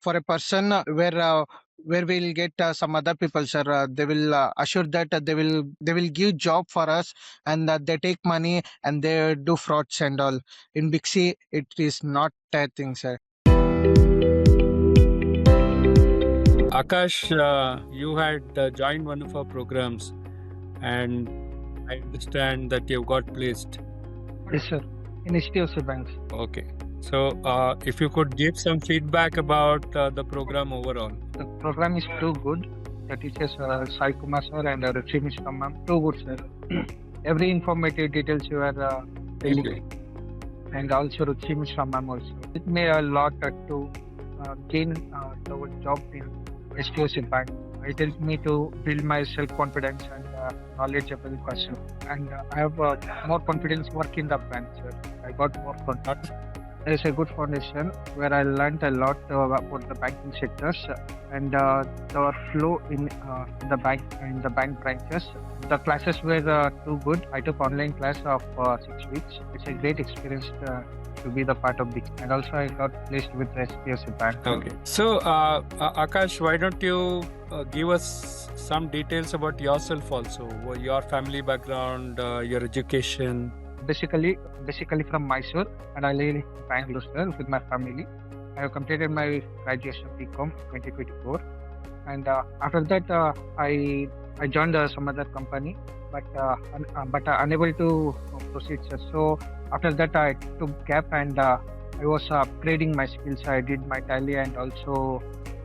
for a person where we'll get some other people, sir. They will assure that they will give job for us, and they take money and they do frauds and all. In BygC, it is not a thing, sir. Akash, you had joined one of our programs, and I understand that you got placed. Yes, sir. In HDFC Bank. Okay. So, if you could give some feedback about the program overall. The program is too good. The teachers, Srikumar Nair and Srikumar ma'am, too good, sir. Every informative details you are telling, Okay. and also Srikumar ma'am also. It made a lot to gain the job in HDFC Bank. It helped me to build my self-confidence and knowledgeable person. And I have more confidence work in the bank, sir. I got more contact. There's a good foundation where I learned a lot about the banking sectors and the flow in the bank branches. The classes were too good. I took online class of 6 weeks. It's a great experience to be the part of BygC, and also I got placed with the HDFC Bank. Okay. So, Akash, why don't you give us some details about yourself also, your family background, your education? Basically from Mysore, and I live in Bangalore, sir, with my family. I have completed my graduation BCom 2024, and after that I joined some other company, but unable to proceed, sir. So after that I took gap, and I was upgrading my skills. I did my tally, and also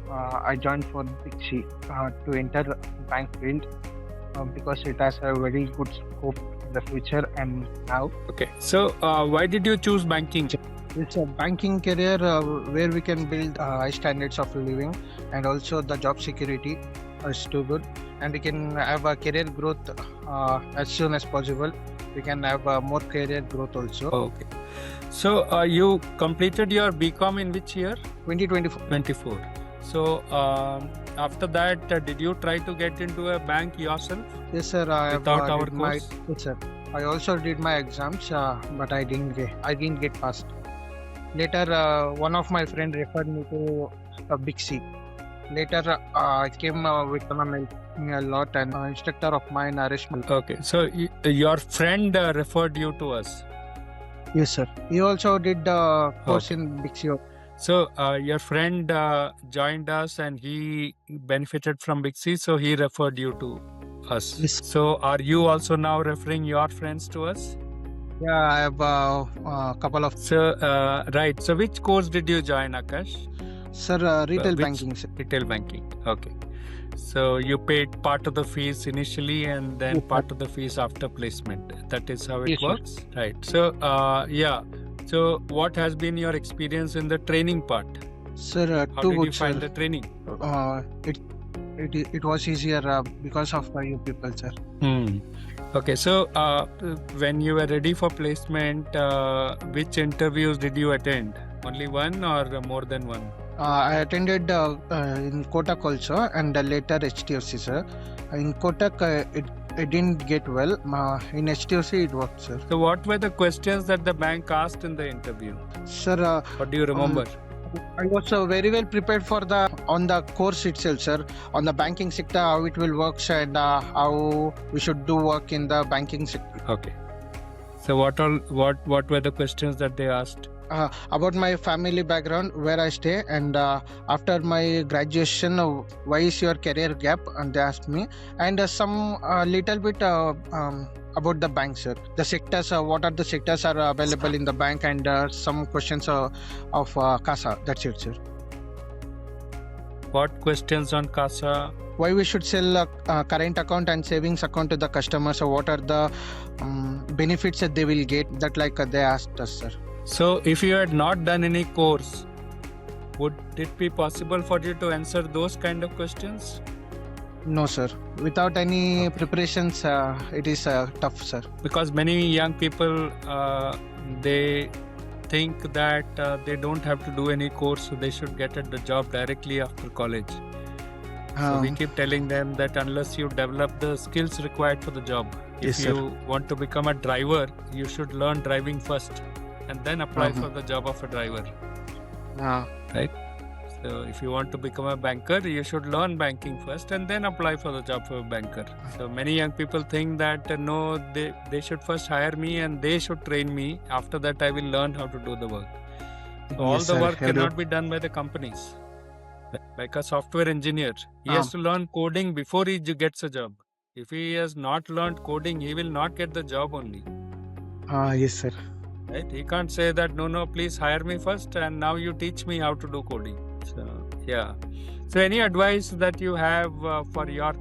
I joined for BygC to enter bank field because it has a very good scope in the future and now. Okay. So, why did you choose banking? It's a banking career where we can build high standards of living, and also the job security is too good, and we can have a career growth as soon as possible. We can have more career growth also. Okay. So, you completed your BCom in which year? 2024. 24. So, after that, did you try to get into a bank yourself? Yes, sir. I have Without our did my course? yes, sir. I also did my exams, but I didn't get passed. Later, one of my friend referred me to BygC. Later, I came with them and helped me a lot, and instructor of mine, Rishma. Okay. So, your friend referred you to us. Yes, sir. He also did the course in BygC. So, your friend joined us and he benefited from BygC, so he referred you to us. Yes. So, are you also now referring your friends to us? Yeah, I have a couple of. So, right. So, which course did you join, Akash? Sir, retail Which- banking, sir. Retail banking. Okay. So, you paid part of the fees initially and then Yes, sir. part of the fees after placement. That is how it Yes, sir. works? Right. So, yeah. So, what has been your experience in the training part? Sir, How too did good, you find sir. the training? It was easier because of you people, sir. Okay, so when you were ready for placement, which interviews did you attend? Only one or more than one? I attended in Kotak also, and later HDFC, sir. In Kotak, it didn't get well. In HDFC, it worked, sir. So, what were the questions that the bank asked in the interview? Sir, What do you remember? I was very well prepared for on the course itself, sir. On the banking sector, how it will work, and how we should do work in the banking sector. Okay. So, what were the questions that they asked? About my family background, where I stay, and after my graduation, why is your career gap? And they asked me, and some little bit about the bank, sir. The sectors, what are the sectors are available in the bank, and some questions of CASA. That's it, sir. What questions on CASA? Why we should sell a current account and savings account to the customers? So what are the benefits that they will get? That they asked us, sir. So, if you had not done any course, would it be possible for you to answer those kind of questions? No, sir. Without any preparations, it is tough, sir. Because many young people, they think that they don't have to do any course, so they should get at the job directly after college. So we keep telling them that unless you develop the skills required for the job, Yes, if sir. you want to become a driver, you should learn driving first and then apply for the job of a driver. uh, Right? So if you want to become a banker, you should learn banking first and then apply for the job of a banker. So many young people think that no, they should first hire me and they should train me. After that, I will learn how to do the work. So all the work cannot be done by the companies. Like a software engineer, he has to learn coding before he gets a job. If he has not learned coding, he will not get the job only. Yes, sir. Right? He can't say that no, please hire me first and now you teach me how to do coding. So yeah. So any advice that you have for your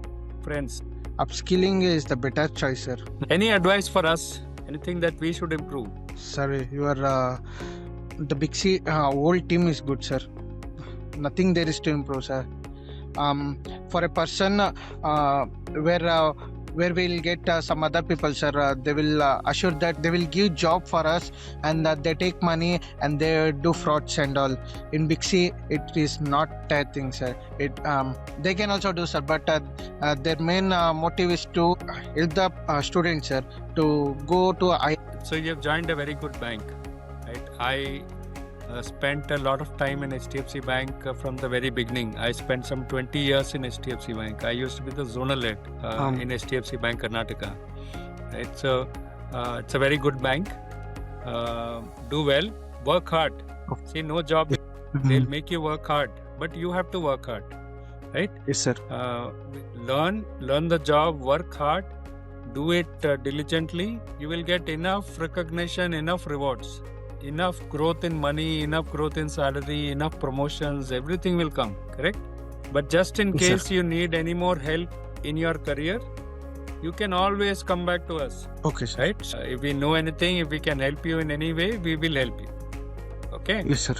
friends? Upskilling is the better choice, sir. Any advice for us? Anything that we should improve? Sir, your the BygC whole team is good, sir. Nothing there is to improve, sir. For a person where we'll get some other people, sir, they will assure that they will give job for us, and they take money and they do frauds and all. In BygC, it is not that thing, sir. They can also do, sir, but their main motive is to help the students, sir, to go to So you have joined a very good bank, right? I spent a lot of time in HDFC Bank from the very beginning. I spent some 20 years in HDFC Bank. I used to be the zonal head in HDFC Bank, Karnataka. Right? So it's a very good bank. Do well, work hard. See, no job, they'll make you work hard, but you have to work hard, right? Yes, sir. Learn the job, work hard, do it diligently. You will get enough recognition, enough rewards. Enough growth in money, enough growth in salary, enough promotions, everything will come, correct? But just in case you need any more help in your career, you can always come back to us. Okay, sir. Right? If we know anything, if we can help you in any way, we will help you. Okay? Yes, sir.